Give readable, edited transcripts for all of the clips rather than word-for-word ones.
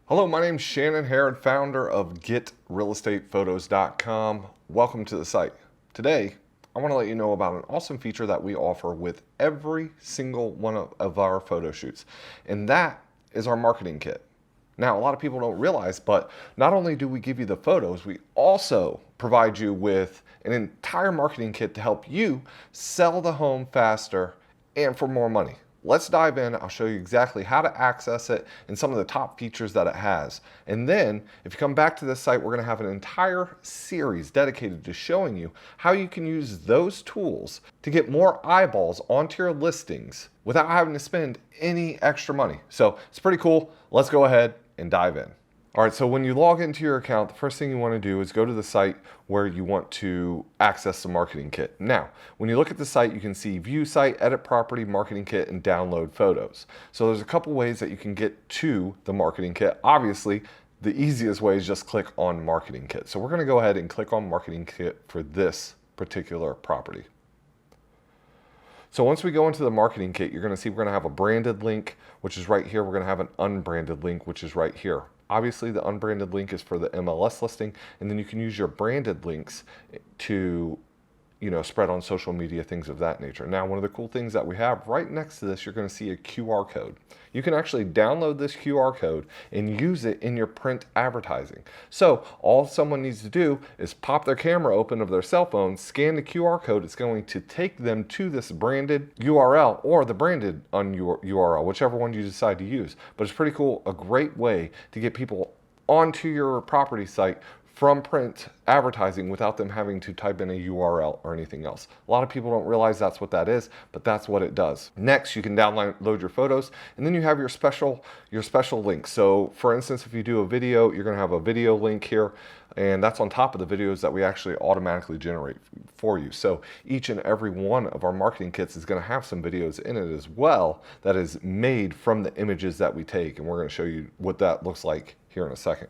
Hello, my name is Shannon Harrod, founder of GetRealEstatePhotos.com. Welcome to the site. Today, I want to let you know about an awesome feature that we offer with every single one of our photo shoots, and that is our marketing kit. Now, a lot of people don't realize, but not only do we give you the photos, we also provide you with an entire marketing kit to help you sell the home faster and for more money. Let's dive in. I'll show you exactly how to access it and some of the top features that it has. And then if you come back to this site, we're going to have an entire series dedicated to showing you how you can use those tools to get more eyeballs onto your listings without having to spend any extra money. So it's pretty cool. Let's go ahead and dive in. All right, so when you log into your account, the first thing you want to do is go to the site where you want to access the marketing kit. Now, when you look at the site, you can see view site, edit property, marketing kit, and download photos. So there's a couple ways that you can get to the marketing kit. Obviously, the easiest way is just click on marketing kit. So we're going to go ahead and click on marketing kit for this particular property. So once we go into the marketing kit, you're going to see we're going to have a branded link, which is right here. We're going to have an unbranded link, which is right here. Obviously, the unbranded link is for the MLS listing, and then you can use your branded links to, spread on social media, things of that nature. Now, one of the cool things that we have right next to this, you're going to see a QR code. You can actually download this QR code and use it in your print advertising. So all someone needs to do is pop their camera open of their cell phone, scan the QR code. It's going to take them to this branded URL or the branded URL, whichever one you decide to use. But it's pretty cool, a great way to get people onto your property site from print advertising without them having to type in a URL or anything else. A lot of people don't realize that's what that is, but that's what it does. Next, you can download your photos, and then you have your special link. So for instance, if you do a video, you're gonna have a video link here, and that's on top of the videos that we actually automatically generate for you. So each and every one of our marketing kits is gonna have some videos in it as well that is made from the images that we take, and we're gonna show you what that looks like here in a second.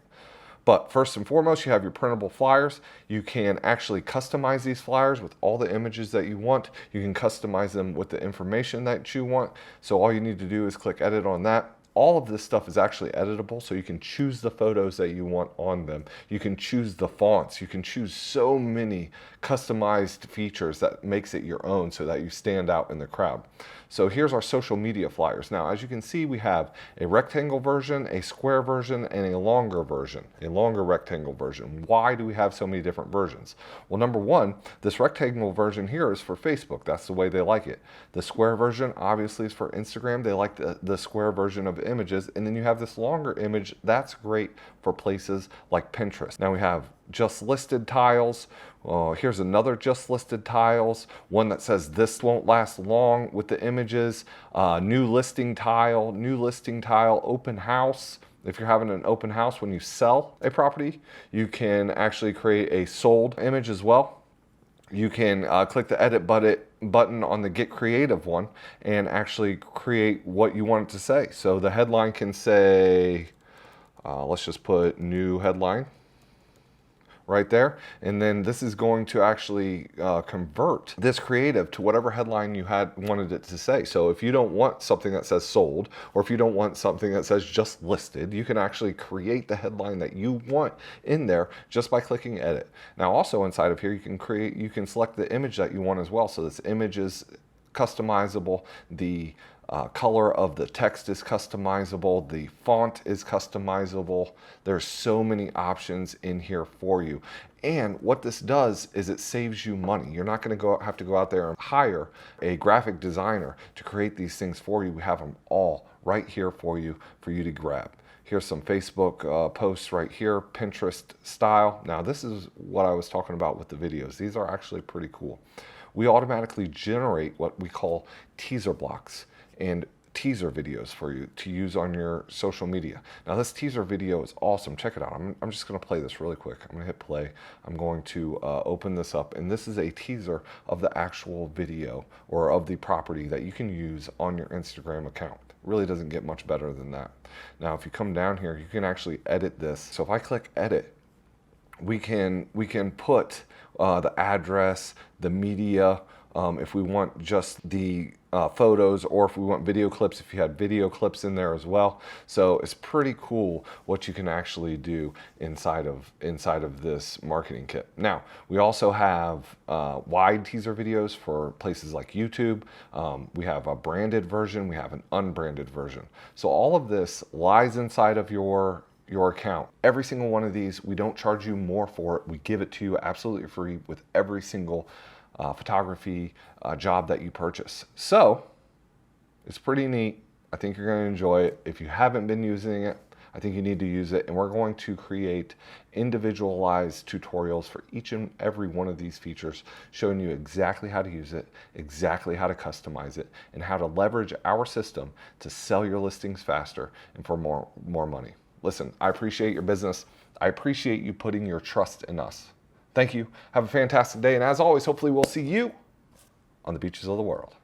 But first and foremost, you have your printable flyers. You can actually customize these flyers with all the images that you want. You can customize them with the information that you want. So all you need to do is click edit on that. All of this stuff is actually editable, so you can choose the photos that you want on them. You can choose the fonts. You can choose so many customized features that makes it your own so that you stand out in the crowd. So here's our social media flyers. Now, as you can see, we have a rectangle version, a square version, and a longer version, a longer rectangle version. Why do we have so many different versions? Well, number one, this rectangle version here is for Facebook. That's the way they like it. The square version obviously is for Instagram. They like the square version of images. And then you have this longer image. That's great for places like Pinterest. Now we have just listed tiles. Here's another just listed tiles, one that says this won't last long with the images, new listing tile, open house. If you're having an open house when you sell a property, you can actually create a sold image as well. You can click the edit button on the Get Creative one and actually create what you want it to say. So the headline can say, let's just put new headline right there, and then this is going to actually convert this creative to whatever headline you wanted it to say. So if you don't want something that says sold, or if you don't want something that says just listed, you can actually create the headline that you want in there just by clicking edit. Now also inside of here, you can select the image that you want as well. So this image is customizable, the color of the text is customizable, the font is customizable. There's so many options in here for you. And what this does is it saves you money. You're not going to have to go out there and hire a graphic designer to create these things for you. We have them all right here for you to grab. Here's some Facebook posts right here, Pinterest style. Now this is what I was talking about with the videos. These are actually pretty cool. We automatically generate what we call teaser blocks and teaser videos for you to use on your social media. Now this teaser video is awesome. Check it out. I'm just going to play this really quick. I'm going to hit play. I'm going to open this up, and this is a teaser of the actual video or of the property that you can use on your Instagram account. It really doesn't get much better than that. Now if you come down here, you can actually edit this. So if I click edit, we can put the address, the media, if we want just the photos, or if we want video clips, if you had video clips in there as well. So it's pretty cool what you can actually do inside of this marketing kit. Now, we also have wide teaser videos for places like YouTube. We have a branded version, we have an unbranded version. So all of this lies inside of your account. Every single one of these, we don't charge you more for it. We give it to you absolutely free with every single photography job that you purchase. So it's pretty neat. I think you're going to enjoy it. If you haven't been using it, I think you need to use it. And we're going to create individualized tutorials for each and every one of these features, showing you exactly how to use it, exactly how to customize it, and how to leverage our system to sell your listings faster and for more money. Listen, I appreciate your business. I appreciate you putting your trust in us. Thank you. Have a fantastic day. And as always, hopefully we'll see you on the beaches of the world.